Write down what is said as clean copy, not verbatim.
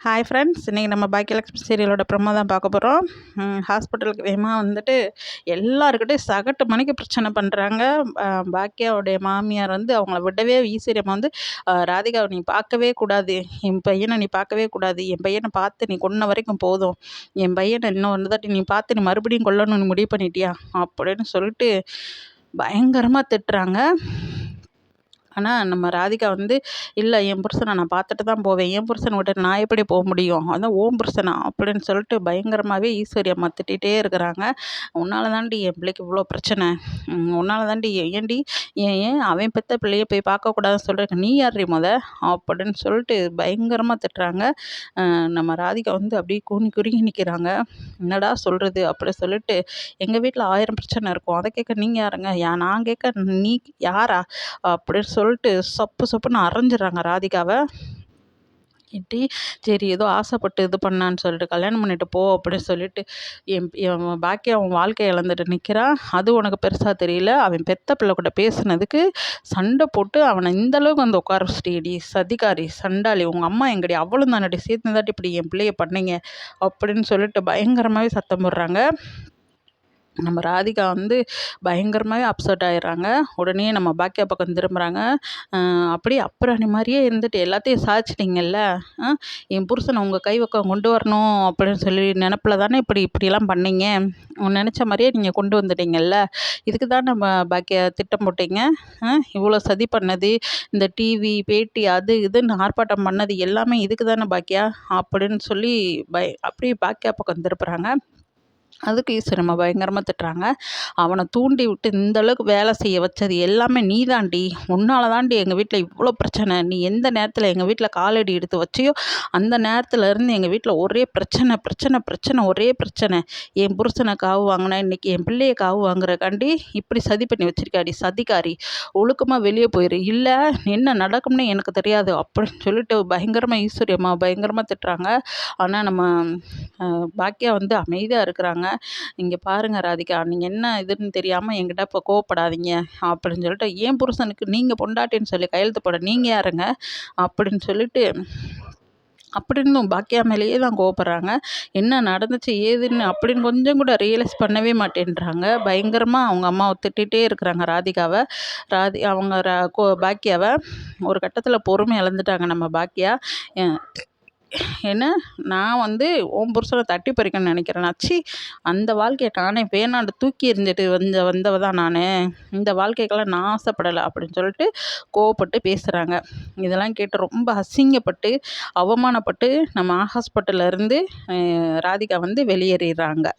Hi friends, இன்றைக்கி நம்ம Bhagyalakshmi சீரியலோட promo தான் பார்க்க போகிறோம். ஹாஸ்பிட்டலுக்கு வேகமாக வந்துட்டு எல்லாருக்கிட்டையும் சகட்டு மணிக்கு பிரச்சனை பண்ணுறாங்க. பாக்கியாவுடைய மாமியார் வந்து அவங்கள விடவே ஈஸ்வரியம்மா வந்து ராதிகாவை நீ பார்க்கவே கூடாது, என் பையனை நீ பார்க்கவே கூடாது, என் பையனை பார்த்து நீ கொன்ன வரைக்கும் போதும், என் பையனை இன்னும் ஒரு தாட்டி நீ பார்த்து நீ மறுபடியும் கொல்லணும்னு முடிவு பண்ணிட்டியா அப்படின்னு சொல்லிட்டு பயங்கரமாக திட்டுறாங்க. ஆனால் நம்ம ராதிகா வந்து இல்லை, என் புருஷனை நான் பார்த்துட்டு தான் போவேன், என் புருஷனை விட்டு நான் எப்படி போக முடியும், அதான் ஓம் புருஷனா அப்படின்னு சொல்லிட்டு பயங்கரமாகவே ஈஸ்வரி அம்மா திட்டிகிட்டே இருக்கிறாங்க. உன்னால தாண்டி என் பிள்ளைக்கு இவ்வளோ பிரச்சனை, உன்னால தாண்டி ஏன்டி ஏன் அவன் பெற்ற பிள்ளைய போய் பார்க்கக்கூடாதுன்னு சொல்கிறேன், நீ யார்ரி அப்படின்னு சொல்லிட்டு பயங்கரமாக திட்டுறாங்க. நம்ம ராதிகா வந்து அப்படியே குறுகி நிற்கிறாங்க. என்னடா சொல்கிறது அப்படி சொல்லிட்டு, எங்கள் வீட்டில் 1000 பிரச்சனை இருக்கும், அதை கேட்க நீங்கள் யாருங்க, நான் கேட்க நீ யாரா அப்படின்னு சொல்லிட்டு சொப்புன்னு அரைஞ்சிடறாங்க ராதிகாவை. இட்டி சரி ஏதோ ஆசைப்பட்டு இது பண்ணான்னு சொல்லிட்டு கல்யாணம் பண்ணிட்டு போ அப்படின்னு சொல்லிட்டு என் பாக்கி அவன் வாழ்க்கையை இழந்துட்டு நிற்கிறான். அது உனக்கு பெருசாக தெரியல, அவன் பெத்த பிள்ளை கூட பேசுனதுக்கு சண்டை போட்டு அவனை இந்தளவுக்கு வந்து உட்கார வச்சிட்டீடி, சதிகாரி சண்டாளி, உங்கள் அம்மா எங்கடி அவளும் தானடி சேர்த்து தாட்டி இப்படி என் பிள்ளைய பண்ணீங்க அப்படின்னு சொல்லிட்டு பயங்கரமாகவே சத்தம் போடுறாங்க. நம்ம ராதிகா வந்து பயங்கரமாகவே அப்செட் ஆகிடுறாங்க. உடனே நம்ம பாக்கியா பக்கம் திரும்புகிறாங்க. அப்படியே அப்புறம் மாதிரியே இருந்துட்டு எல்லாத்தையும் சாதிச்சிட்டிங்கல்ல, என் புருஷனை உங்கள் கை பக்கம் கொண்டு வரணும் அப்படின்னு சொல்லி நினப்பில் தானே இப்படியெல்லாம் பண்ணீங்க, நினச்ச மாதிரியே நீங்கள் கொண்டு வந்துட்டீங்கல்ல, இதுக்கு தான் நம்ம பாக்கியா திட்டம் போட்டீங்க, இவ்வளோ சதி பண்ணது, இந்த டிவி பேட்டி அது இதுன்னு ஆர்ப்பாட்டம் பண்ணது எல்லாமே இதுக்கு தானே பாக்கியா அப்படின்னு சொல்லி அப்படியே பாக்கியா பக்கம் திருப்புறாங்க. அதுக்கு ஈஸ்வரம்மா பயங்கரமாக திட்டுறாங்க. அவனை தூண்டி விட்டு இந்தளவுக்கு வேலை செய்ய வச்சது எல்லாமே நீ தாண்டி, உன்னால தாண்டி எங்கள் வீட்டில் இவ்வளோ பிரச்சனை, நீ எந்த நேரத்தில் எங்கள் வீட்டில் காலடி எடுத்து வச்சியோ அந்த நேரத்தில் இருந்து எங்கள் வீட்டில் ஒரே பிரச்சனை பிரச்சனை பிரச்சனை ஒரே பிரச்சனை, என் புருஷனை காவு வாங்கினேன், இன்றைக்கி என் பிள்ளையை காவு வாங்குறக்காண்டி இப்படி சதி பண்ணி வச்சிருக்காடி சதிகாரி, ஒழுக்கமாக வெளியே போயிரு, இல்லை என்ன நடக்கும்னு எனக்கு தெரியாது அப்படின்னு சொல்லிட்டு பயங்கரமாக ஈஸ்வரியம்மா பயங்கரமாக திட்டுறாங்க. ஆனால் நம்ம பாக்கியா வந்து அமைதியாக இருக்கிறாங்க. இங்கே பாருங்கள் ராதிகா, நீங்கள் என்ன இதுன்னு தெரியாமல் என்கிட்ட இப்போ கோவப்படாதீங்க அப்படின்னு சொல்லிட்டு, ஏன் புருஷனுக்கு நீங்கள் பொண்டாட்டின்னு சொல்லி கையெழுத்து போட நீங்கள் யாருங்க அப்படின்னு சொல்லிட்டு அப்படின்னு பாக்கியா மேலேயே தான் கோவப்படுறாங்க. என்ன நடந்துச்சு ஏதுன்னு அப்படின்னு கொஞ்சம் கூட ரியலைஸ் பண்ணவே மாட்டேன்றாங்க. பயங்கரமாக அவங்க அம்மாவை திட்டிகிட்டே இருக்கிறாங்க ராதிகாவை. அவங்க பாக்கியாவை ஒரு கட்டத்தில் பொறுமை இழந்துட்டாங்க நம்ம பாக்கியா. ஏன்னா நான் வந்து உன் புருஷனை தட்டி பறிக்கணும்னு நினைக்கிறேன், சி அந்த வாழ்க்கையை நானே வேணாண்டு தூக்கி எறிஞ்சிட்டு வந்தவ தான் நான், இந்த வாழ்க்கைக்கெல்லாம் நான் ஆசைப்படலை அப்படின்னு சொல்லிட்டு கோவப்பட்டு பேசுகிறாங்க. இதெல்லாம் கேட்டு ரொம்ப அசிங்கப்பட்டு அவமானப்பட்டு நம்ம ஹாஸ்பிட்டல்லேருந்து ராதிகா வந்து வெளியேறிடுறாங்க.